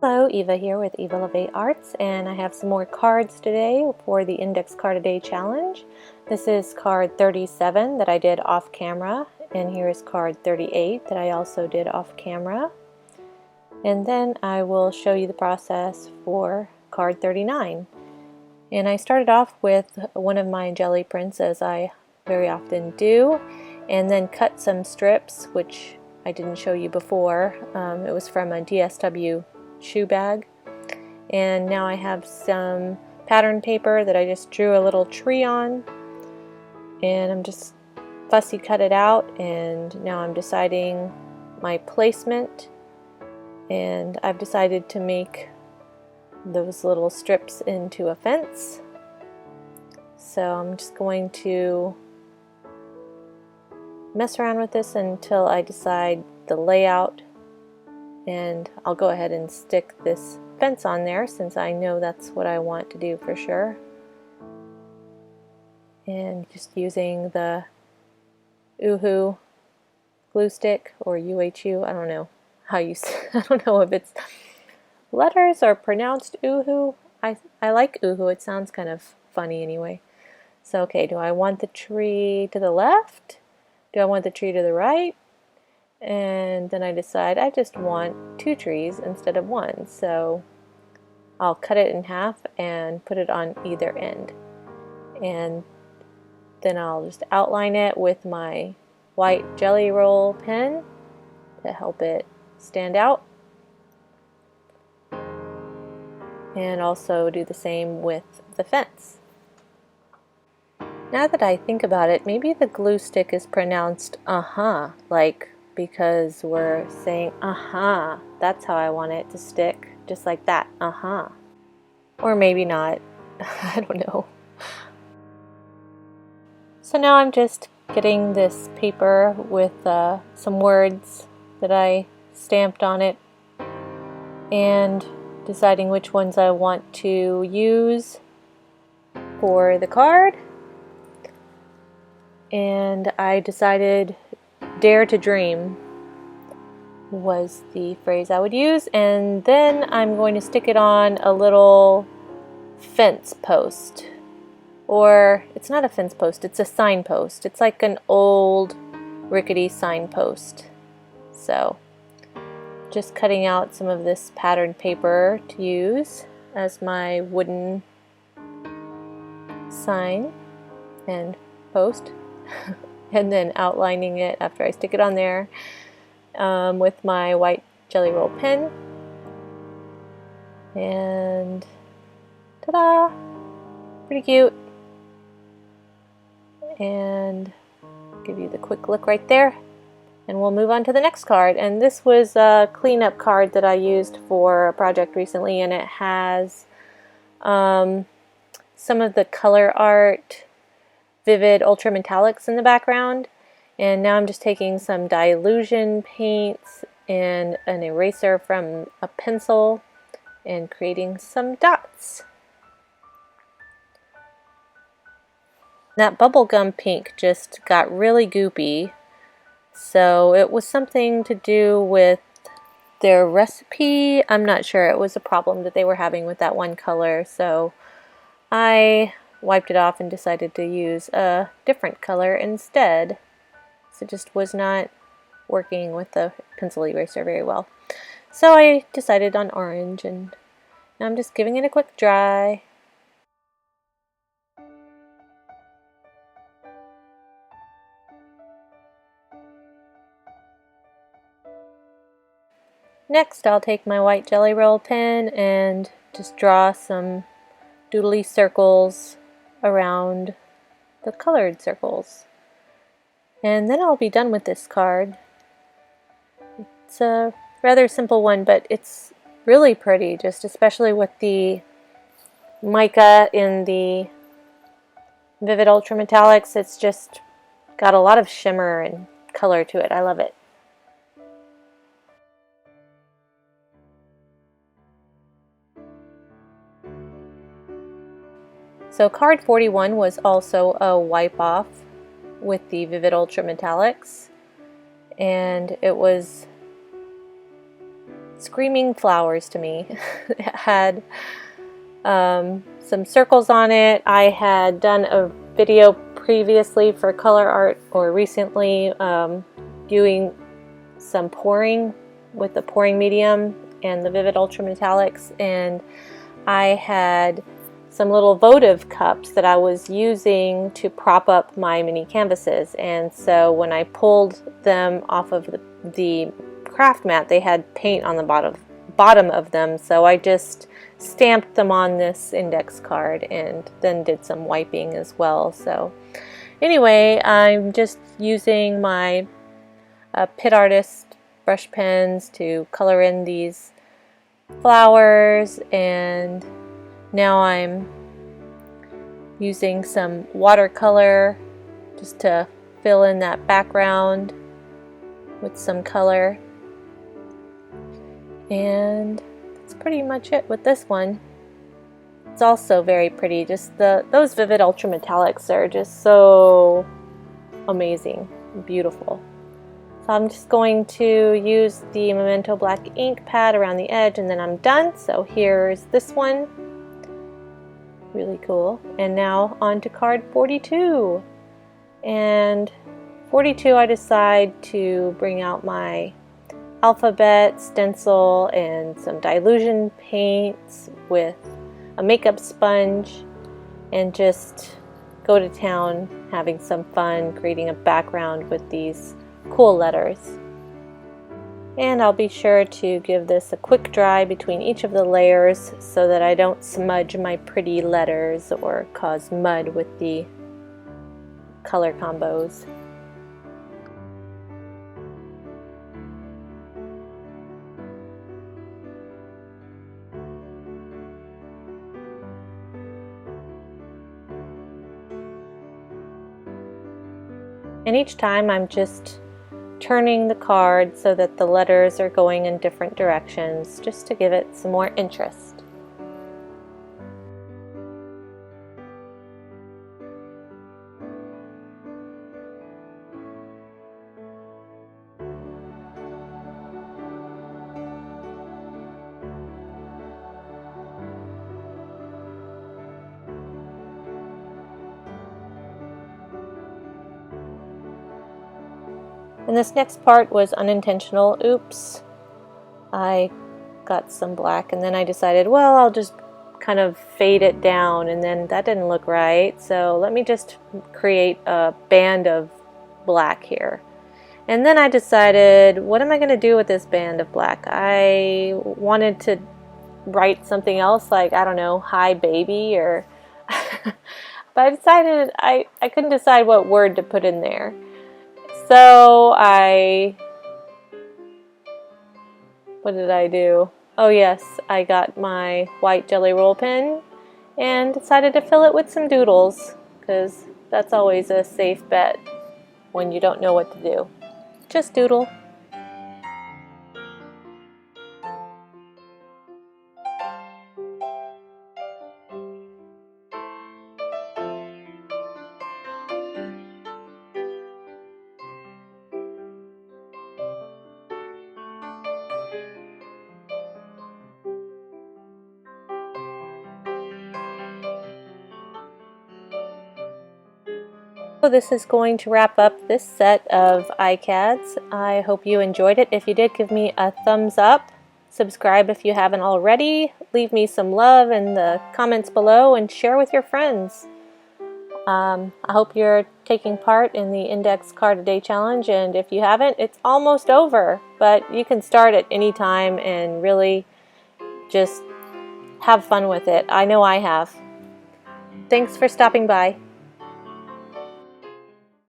Hello, Yva here with yvaloveearts, and I have some more cards today for the Index Card a Day Challenge. This is card 37 that I did off camera, and here is card 38 that I also did off camera. And then I will show you the process for card 39. And I started off with one of my jelly prints, as I very often do, and then cut some strips, which I didn't show you before. It was from a DSW shoe bag, and now I have some pattern paper that I just drew a little tree on, and I'm just fussy cut it out, and now I'm deciding my placement, and I've decided to make those little strips into a fence. So I'm just going to mess around with this until I decide the layout, and I'll go ahead and stick this fence on there since I know that's what I want to do for sure. And just using the Uhu glue stick, or UHU, I don't know how you I don't know if it's letters are pronounced Uhu. I like Uhu, it sounds kind of funny anyway. So okay, do I want the tree to the left? Do I want the tree to the right? And then I decide I just want two trees instead of one, so I'll cut it in half and put it on either end, and then I'll just outline it with my white jelly roll pen to help it stand out, and also do the same with the fence. Now that I think about it, maybe the glue stick is pronounced like, because we're saying that's how I want it to stick, just like that, or maybe not. I don't know. So now I'm just getting this paper with some words that I stamped on it, and deciding which ones I want to use for the card. And I decided "Dare to Dream" was the phrase I would use, and then I'm going to stick it on a little fence post. Or it's not a fence post, it's a signpost. It's like an old rickety signpost. So just cutting out some of this pattern paper to use as my wooden sign and post. And then outlining it after I stick it on there with my white jelly roll pen. And ta-da! Pretty cute. And give you the quick look right there. And we'll move on to the next card. And this was a cleanup card that I used for a project recently, and it has some of the color art vivid ultra metallics in the background. And now I'm just taking some Dylusion paints and an eraser from a pencil and creating some dots. That bubblegum pink just got really goopy, so it was something to do with their recipe. I'm not sure. It was a problem that they were having with that one color, so I wiped it off and decided to use a different color instead. So it just was not working with the pencil eraser very well. So I decided on orange, and now I'm just giving it a quick dry. Next, I'll take my white jelly roll pen and just draw some doodly circles around the colored circles. And then I'll be done with this card. It's a rather simple one, but it's really pretty, just especially with the mica in the vivid ultra metallics. It's just got a lot of shimmer and color to it. I love it. So card 41 was also a wipe off with the Vivid Ultra Metallics, and it was screaming flowers to me. It had some circles on it. I had done a video previously for color art, or recently, doing some pouring with the pouring medium and the Vivid Ultra Metallics, and I had some little votive cups that I was using to prop up my mini canvases. And so when I pulled them off of the craft mat, they had paint on the bottom of them, so I just stamped them on this index card and then did some wiping as well. So anyway, I'm just using my Pitt Artist brush pens to color in these flowers, and now I'm using some watercolor just to fill in that background with some color. And that's pretty much it with this one. It's also very pretty. Just those Vivid Ultra Metallics are just so amazing, beautiful. So I'm just going to use the Memento black ink pad around the edge, and then I'm done. So here's this one. Really cool. And now on to card 42. And 42, I decide to bring out my alphabet stencil and some Dylusion paints with a makeup sponge, and just go to town having some fun creating a background with these cool letters. And I'll be sure to give this a quick dry between each of the layers so that I don't smudge my pretty letters or cause mud with the color combos. And each time I'm just turning the card so that the letters are going in different directions, just to give it some more interest. And this next part was unintentional. Oops. I got some black, and then I decided, well, I'll just kind of fade it down, and then that didn't look right. So let me just create a band of black here. And then I decided, what am I going to do with this band of black? I wanted to write something else, like, I don't know, hi baby, or but I decided I couldn't decide what word to put in there. So what did I do? Oh yes, I got my white jelly roll pen and decided to fill it with some doodles, because that's always a safe bet when you don't know what to do. Just doodle. So this is going to wrap up this set of ICADS. I hope you enjoyed it. If you did, give me a thumbs up. Subscribe if you haven't already. Leave me some love in the comments below and share with your friends. I hope you're taking part in the Index Card a Day Challenge, and if you haven't, it's almost over. But you can start at any time and really just have fun with it. I know I have. Thanks for stopping by.